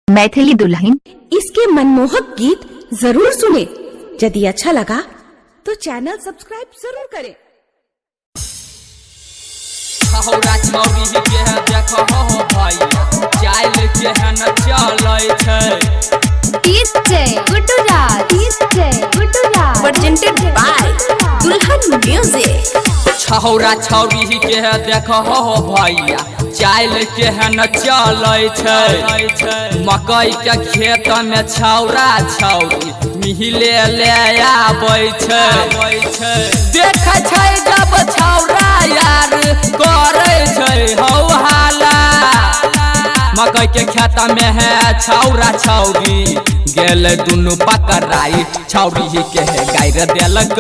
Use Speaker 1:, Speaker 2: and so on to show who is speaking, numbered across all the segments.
Speaker 1: मैथिली दुल्हन।
Speaker 2: इसके मनमोहक गीत जरूर सुने। यदि अच्छा लगा तो चैनल सब्सक्राइब जरूर करें। Presented by दुल्हन म्यूजिक।
Speaker 3: छौरा छौरी के देखो भैया चाल के न चले छै। मकई के खेत में छौरा छौरी मिहिले ले आबै छै। देखे छै जब छौरा यार करे छै हौ हाला। मकई के खेत में है छौरा छौरी गेल दुनु पकड़ाई। छौरी के गायर देलक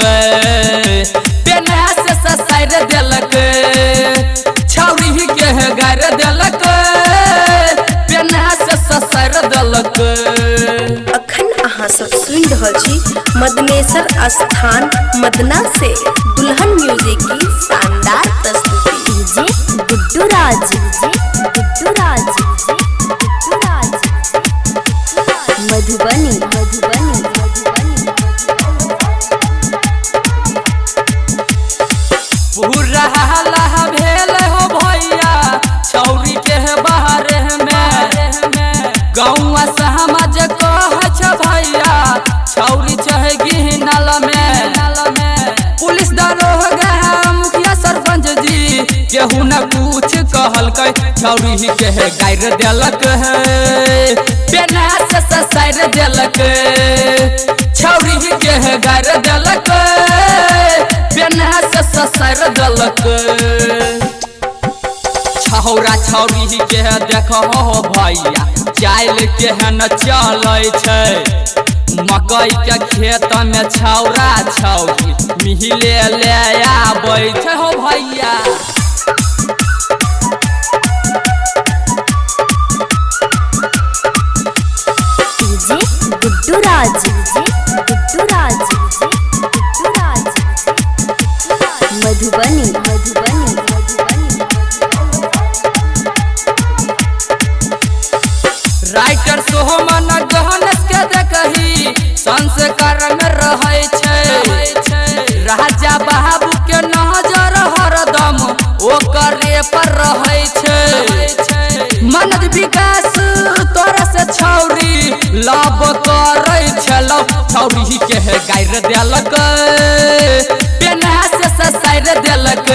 Speaker 3: पेना से ससैर देलक। छौरी के गायर देलक पेना से ससैर देलक।
Speaker 2: अखन अहाँ सब सुन रहल छी मदनेश्वर स्थान मदना से दुल्हन म्यूजिक की शानदार प्रस्तुति। डीजे गुड्डू राज, गुड्डू राज, गुड्डू राज, मधुबनी, मधुबनी, मधुबनी।
Speaker 3: पूरा हल्ला भेल हो भैया छौरी के बाहर में। गौवा समाज कह छ भैया छौरी चाहे गिनल में। पुलिस दरोगा मुखिया सरपंच जी केहू न कुछ कहलकै। छौरी के गायर देलक पेना से ससैर देलक। छौरी के गायर देलक पेना से ससैर देलक। छौरा छौरी के देखो भैया चाल के न चले छै। मकई के खेत में छौरा छौरी मिहिले ले आबै छै हो भैया।
Speaker 2: डीजे गुड्डू राज, गुड्डू राज, गुड्डू राज, मधुबनी, मधुबनी, मधुबनी।
Speaker 3: राइटर सोहमन गहनस के देखही संस्कार में रहै छै। राजा बाबू के नजर हरदम ओकरे पर रहै छै। मनद विकास तोरा से छौरी लव करै छलौ। छौरी के गायर देलक पेना से ससैर देलक।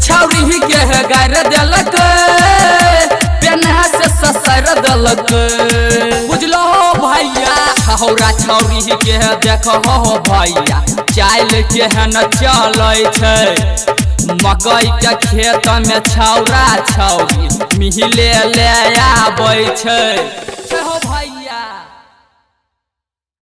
Speaker 3: छौरी के गायर देलक पेना से ससैर देलक। बुझलो भैया छौरा छौरी के देखो भैया चाल के न चले छै। मकई के खेत में छौरा छौरी मिहिले ले आबै छै।